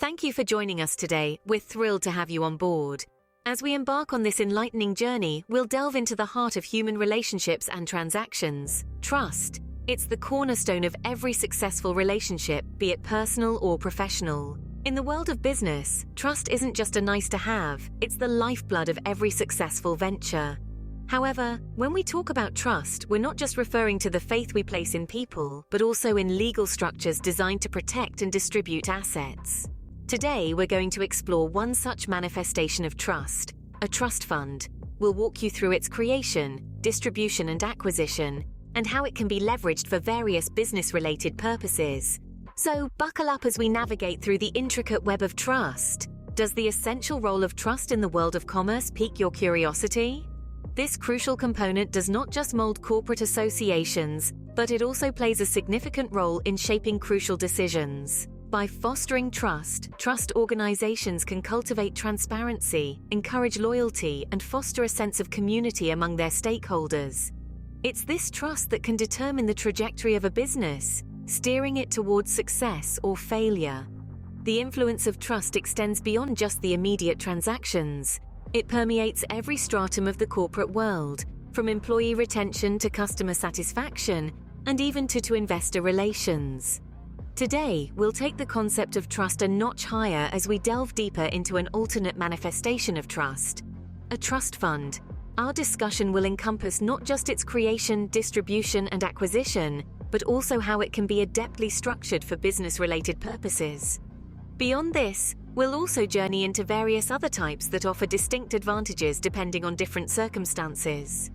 Thank you for joining us today. We're thrilled to have you on board. As we embark on this enlightening journey, we'll delve into the heart of human relationships and transactions. Trust. It's the cornerstone of every successful relationship, be it personal or professional. In the world of business, trust isn't just a nice to have, it's the lifeblood of every successful venture. However, when we talk about trust, we're not just referring to the faith we place in people, but also in legal structures designed to protect and distribute assets. Today, we're going to explore one such manifestation of trust, a trust fund. We'll walk you through its creation, distribution and acquisition, and how it can be leveraged for various business-related purposes. So, buckle up as we navigate through the intricate web of trust. Does the essential role of trust in the world of commerce pique your curiosity? This crucial component does not just mold corporate associations, but it also plays a significant role in shaping crucial decisions. By fostering trust organizations can cultivate transparency, encourage loyalty, and foster a sense of community among their stakeholders. It's this trust that can determine the trajectory of a business, steering it towards success or failure. The influence of trust extends beyond just the immediate transactions. It permeates every stratum of the corporate world, from employee retention to customer satisfaction, and even to investor relations. Today, we'll take the concept of trust a notch higher as we delve deeper into an alternate manifestation of trust, a trust fund. Our discussion will encompass not just its creation, distribution, and acquisition, but also how it can be adeptly structured for business-related purposes. Beyond this, we'll also journey into various other types that offer distinct advantages depending on different circumstances.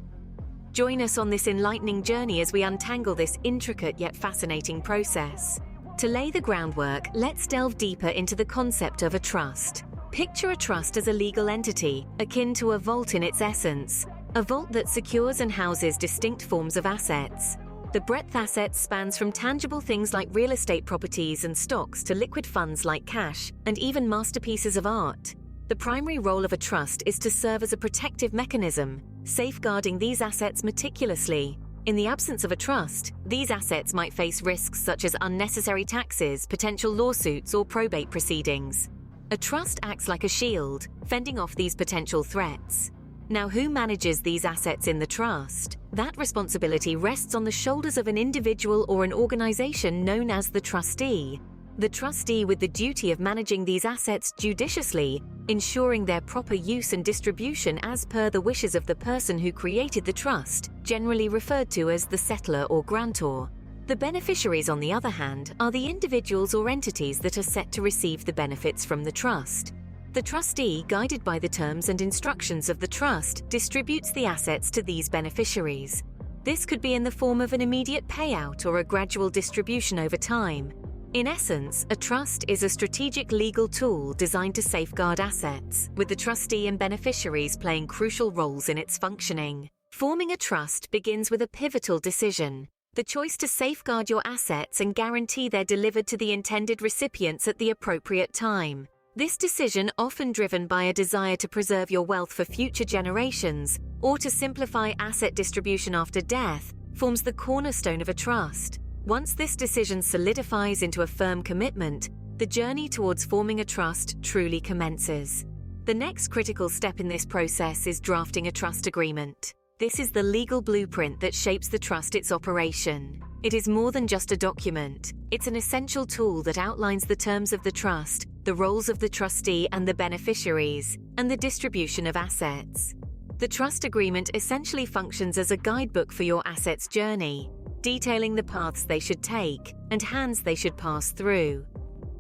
Join us on this enlightening journey as we untangle this intricate yet fascinating process. To lay the groundwork, let's delve deeper into the concept of a trust. Picture a trust as a legal entity, akin to a vault in its essence, a vault that secures and houses distinct forms of assets. The breadth assets spans from tangible things like real estate properties and stocks to liquid funds like cash, and even masterpieces of art. The primary role of a trust is to serve as a protective mechanism, safeguarding these assets meticulously. In the absence of a trust, these assets might face risks such as unnecessary taxes, potential lawsuits, or probate proceedings. A trust acts like a shield, fending off these potential threats. Now, who manages these assets in the trust? That responsibility rests on the shoulders of an individual or an organization known as the trustee. The trustee with the duty of managing these assets judiciously, ensuring their proper use and distribution as per the wishes of the person who created the trust, generally referred to as the settlor or grantor. The beneficiaries, on the other hand, are the individuals or entities that are set to receive the benefits from the trust. The trustee, guided by the terms and instructions of the trust, distributes the assets to these beneficiaries. This could be in the form of an immediate payout or a gradual distribution over time. In essence, a trust is a strategic legal tool designed to safeguard assets, with the trustee and beneficiaries playing crucial roles in its functioning. Forming a trust begins with a pivotal decision: the choice to safeguard your assets and guarantee they're delivered to the intended recipients at the appropriate time. This decision, often driven by a desire to preserve your wealth for future generations or to simplify asset distribution after death, forms the cornerstone of a trust. Once this decision solidifies into a firm commitment, the journey towards forming a trust truly commences. The next critical step in this process is drafting a trust agreement. This is the legal blueprint that shapes the trust, its operation. It is more than just a document. It's an essential tool that outlines the terms of the trust, the roles of the trustee and the beneficiaries, and the distribution of assets. The trust agreement essentially functions as a guidebook for your assets' journey, detailing the paths they should take and hands they should pass through.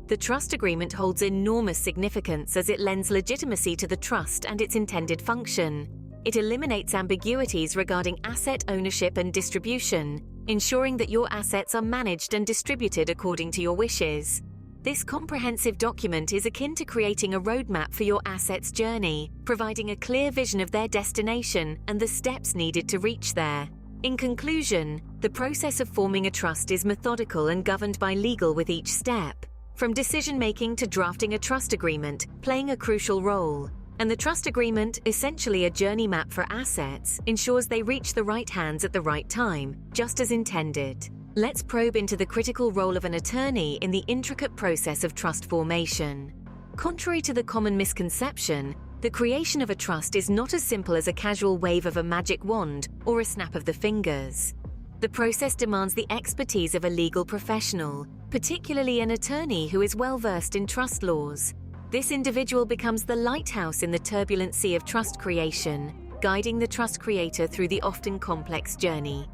The trust agreement holds enormous significance as it lends legitimacy to the trust and its intended function. It eliminates ambiguities regarding asset ownership and distribution, ensuring that your assets are managed and distributed according to your wishes. This comprehensive document is akin to creating a roadmap for your assets' journey, providing a clear vision of their destination and the steps needed to reach there. In conclusion, the process of forming a trust is methodical and governed by legal, with each step, from decision-making to drafting a trust agreement, playing a crucial role. And the trust agreement, essentially a journey map for assets, ensures they reach the right hands at the right time, just as intended. Let's probe into the critical role of an attorney in the intricate process of trust formation. Contrary to the common misconception, the creation of a trust is not as simple as a casual wave of a magic wand or a snap of the fingers. The process demands the expertise of a legal professional, particularly an attorney who is well versed in trust laws. This individual becomes the lighthouse in the turbulent sea of trust creation, guiding the trust creator through the often complex journey.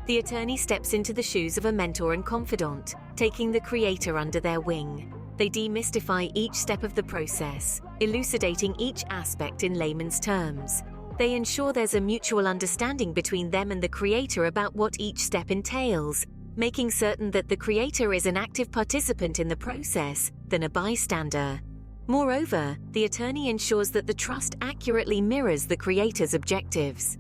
The attorney steps into the shoes of a mentor and confidant, taking the creator under their wing. They demystify each step of the process, elucidating each aspect in layman's terms. They ensure there's a mutual understanding between them and the creator about what each step entails, making certain that the creator is an active participant in the process than a bystander. Moreover, the attorney ensures that the trust accurately mirrors the creator's objectives.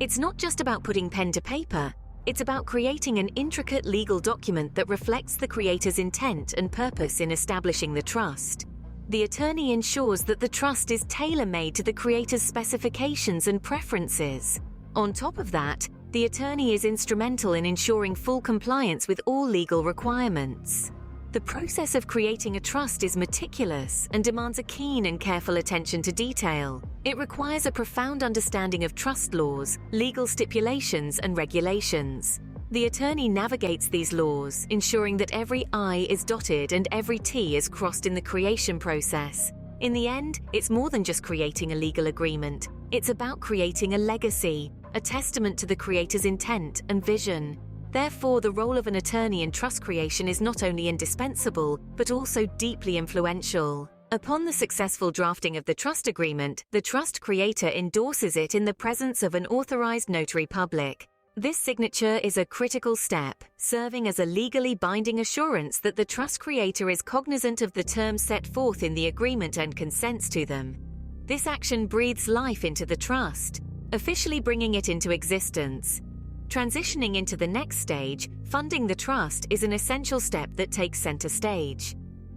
It's not just about putting pen to paper, it's about creating an intricate legal document that reflects the creator's intent and purpose in establishing the trust. The attorney ensures that the trust is tailor-made to the creator's specifications and preferences. On top of that, the attorney is instrumental in ensuring full compliance with all legal requirements. The process of creating a trust is meticulous and demands a keen and careful attention to detail. It requires a profound understanding of trust laws, legal stipulations, and regulations. The attorney navigates these laws, ensuring that every I is dotted and every T is crossed in the creation process. In the end, it's more than just creating a legal agreement. It's about creating a legacy, a testament to the creator's intent and vision. Therefore, the role of an attorney in trust creation is not only indispensable, but also deeply influential. Upon the successful drafting of the trust agreement, the trust creator endorses it in the presence of an authorized notary public. This signature is a critical step, serving as a legally binding assurance that the trust creator is cognizant of the terms set forth in the agreement and consents to them. This action breathes life into the trust, officially bringing it into existence. Transitioning into the next stage, funding the trust is an essential step that takes center stage.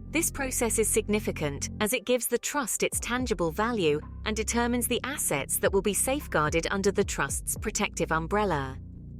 This process is significant as it gives the trust its tangible value and determines the assets that will be safeguarded under the trust's protective umbrella.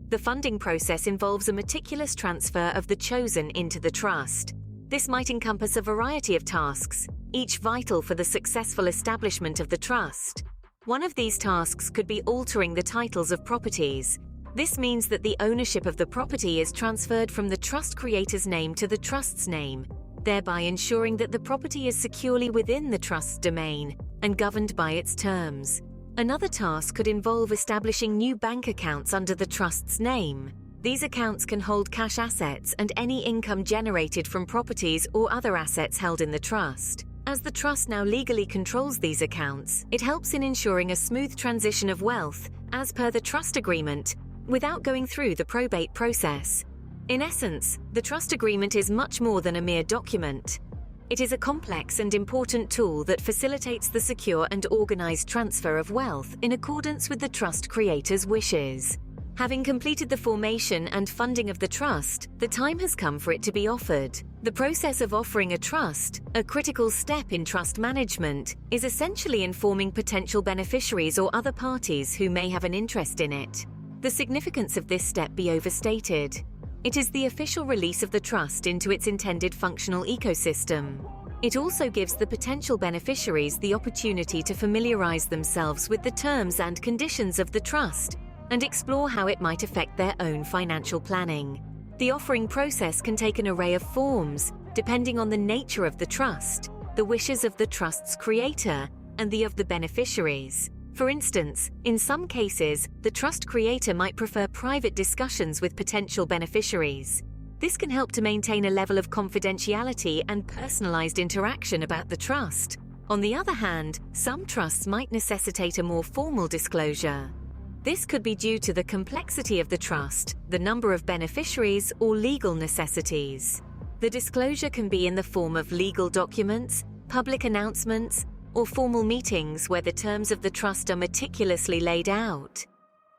The funding process involves a meticulous transfer of the chosen into the trust. This might encompass a variety of tasks, each vital for the successful establishment of the trust. One of these tasks could be altering the titles of properties. This means that the ownership of the property is transferred from the trust creator's name to the trust's name, thereby ensuring that the property is securely within the trust's domain and governed by its terms. Another task could involve establishing new bank accounts under the trust's name. These accounts can hold cash assets and any income generated from properties or other assets held in the trust. As the trust now legally controls these accounts, it helps in ensuring a smooth transition of wealth, as per the trust agreement, without going through the probate process. In essence, the trust agreement is much more than a mere document. It is a complex and important tool that facilitates the secure and organized transfer of wealth in accordance with the trust creator's wishes. Having completed the formation and funding of the trust, the time has come for it to be offered. The process of offering a trust, a critical step in trust management, is essentially informing potential beneficiaries or other parties who may have an interest in it. The significance of this step be overstated. It is the official release of the trust into its intended functional ecosystem. It also gives the potential beneficiaries the opportunity to familiarize themselves with the terms and conditions of the trust and explore how it might affect their own financial planning. The offering process can take an array of forms, depending on the nature of the trust, the wishes of the trust's creator, and the of the beneficiaries. For instance, in some cases, the trust creator might prefer private discussions with potential beneficiaries. This can help to maintain a level of confidentiality and personalized interaction about the trust. On the other hand, some trusts might necessitate a more formal disclosure. This could be due to the complexity of the trust, the number of beneficiaries, or legal necessities. The disclosure can be in the form of legal documents, public announcements, or formal meetings where the terms of the trust are meticulously laid out.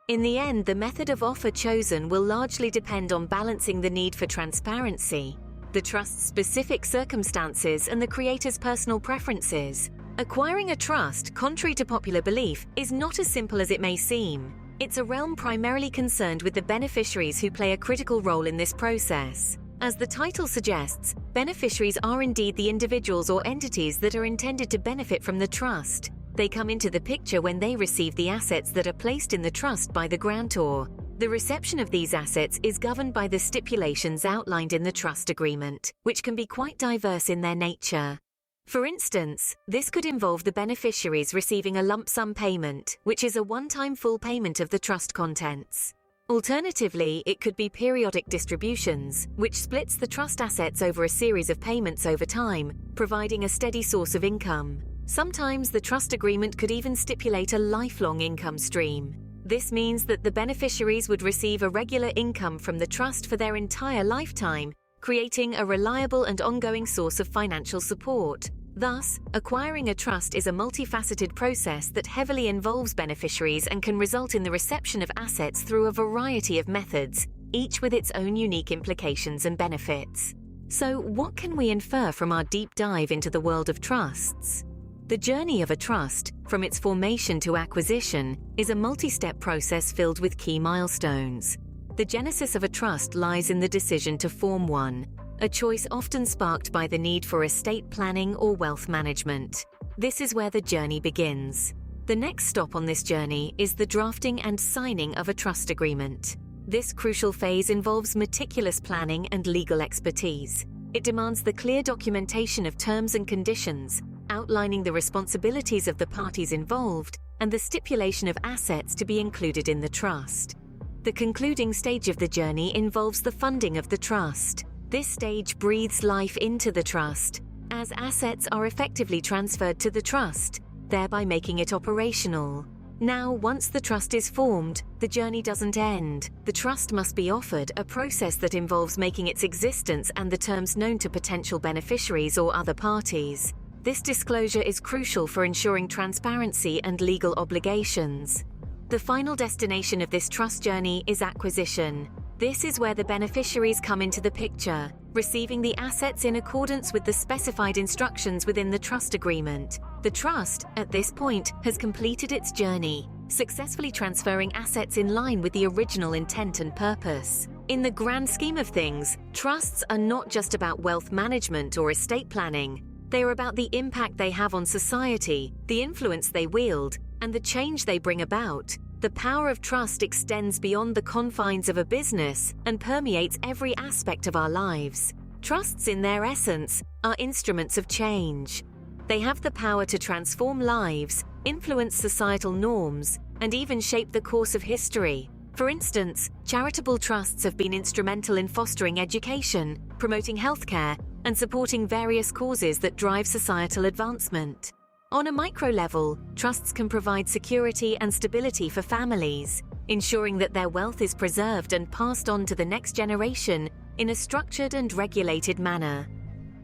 In the end, the method of offer chosen will largely depend on balancing the need for transparency, the trust's specific circumstances, and the creator's personal preferences. Acquiring a trust, contrary to popular belief, is not as simple as it may seem. It's a realm primarily concerned with the beneficiaries who play a critical role in this process. As the title suggests, beneficiaries are indeed the individuals or entities that are intended to benefit from the trust. They come into the picture when they receive the assets that are placed in the trust by the grantor. The reception of these assets is governed by the stipulations outlined in the trust agreement, which can be quite diverse in their nature. For instance, this could involve the beneficiaries receiving a lump sum payment, which is a one-time full payment of the trust contents. Alternatively, it could be periodic distributions, which splits the trust assets over a series of payments over time, providing a steady source of income. Sometimes the trust agreement could even stipulate a lifelong income stream. This means that the beneficiaries would receive a regular income from the trust for their entire lifetime, creating a reliable and ongoing source of financial support. Thus, acquiring a trust is a multifaceted process that heavily involves beneficiaries and can result in the reception of assets through a variety of methods, each with its own unique implications and benefits. So, what can we infer from our deep dive into the world of trusts? The journey of a trust, from its formation to acquisition, is a multi-step process filled with key milestones. The genesis of a trust lies in the decision to form one, a choice often sparked by the need for estate planning or wealth management. This is where the journey begins. The next stop on this journey is the drafting and signing of a trust agreement. This crucial phase involves meticulous planning and legal expertise. It demands the clear documentation of terms and conditions, outlining the responsibilities of the parties involved and the stipulation of assets to be included in the trust. The concluding stage of the journey involves the funding of the trust. This stage breathes life into the trust, as assets are effectively transferred to the trust, thereby making it operational. Now, once the trust is formed, the journey doesn't end. The trust must be offered, a process that involves making its existence and the terms known to potential beneficiaries or other parties. This disclosure is crucial for ensuring transparency and legal obligations. The final destination of this trust journey is acquisition. This is where the beneficiaries come into the picture, receiving the assets in accordance with the specified instructions within the trust agreement. The trust, at this point, has completed its journey, successfully transferring assets in line with the original intent and purpose. In the grand scheme of things, trusts are not just about wealth management or estate planning. They are about the impact they have on society, the influence they wield, and the change they bring about. The power of trust extends beyond the confines of a business and permeates every aspect of our lives. Trusts, in their essence, are instruments of change. They have the power to transform lives, influence societal norms, and even shape the course of history. For instance, charitable trusts have been instrumental in fostering education, promoting healthcare, and supporting various causes that drive societal advancement. On a micro level, trusts can provide security and stability for families, ensuring that their wealth is preserved and passed on to the next generation in a structured and regulated manner.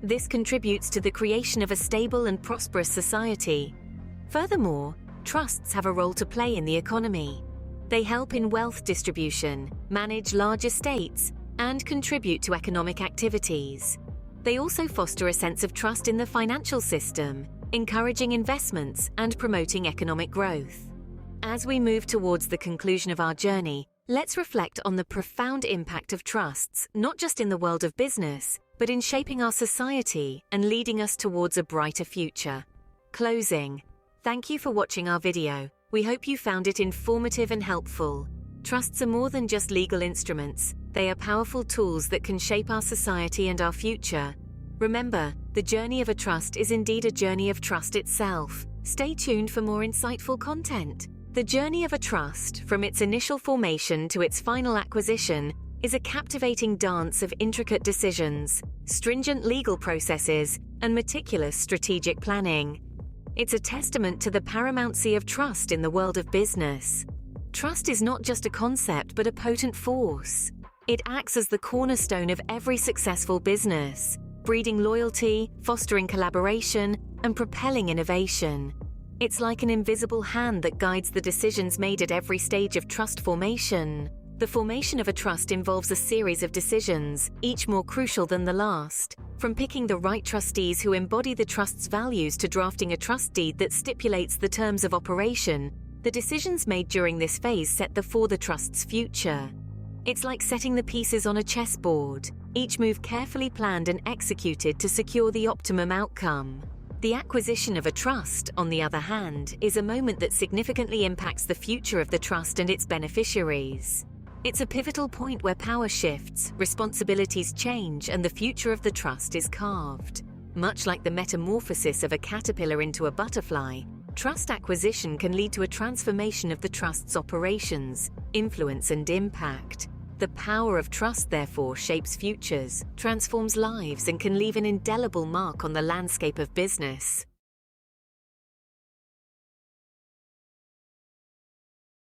This contributes to the creation of a stable and prosperous society. Furthermore, trusts have a role to play in the economy. They help in wealth distribution, manage large estates, and contribute to economic activities. They also foster a sense of trust in the financial system, encouraging investments and promoting economic growth. As we move towards the conclusion of our journey, let's reflect on the profound impact of trusts, not just in the world of business, but in shaping our society and leading us towards a brighter future. Closing. Thank you for watching our video. We hope you found it informative and helpful. Trusts are more than just legal instruments. They are powerful tools that can shape our society and our future. Remember, the journey of a trust is indeed a journey of trust itself. Stay tuned for more insightful content. The journey of a trust, from its initial formation to its final acquisition, is a captivating dance of intricate decisions, stringent legal processes, and meticulous strategic planning. It's a testament to the paramountcy of trust in the world of business. Trust is not just a concept, but a potent force. It acts as the cornerstone of every successful business, breeding loyalty, fostering collaboration, and propelling innovation. It's like an invisible hand that guides the decisions made at every stage of trust formation. The formation of a trust involves a series of decisions, each more crucial than the last. From picking the right trustees who embody the trust's values to drafting a trust deed that stipulates the terms of operation, the decisions made during this phase set the trust's future. It's like setting the pieces on a chessboard. each move carefully planned and executed to secure the optimum outcome. The acquisition of a trust, on the other hand, is a moment that significantly impacts the future of the trust and its beneficiaries. It's a pivotal point where power shifts, responsibilities change, and the future of the trust is carved. Much like the metamorphosis of a caterpillar into a butterfly, trust acquisition can lead to a transformation of the trust's operations, influence, and impact. The power of trust, therefore, shapes futures, transforms lives, and can leave an indelible mark on the landscape of business.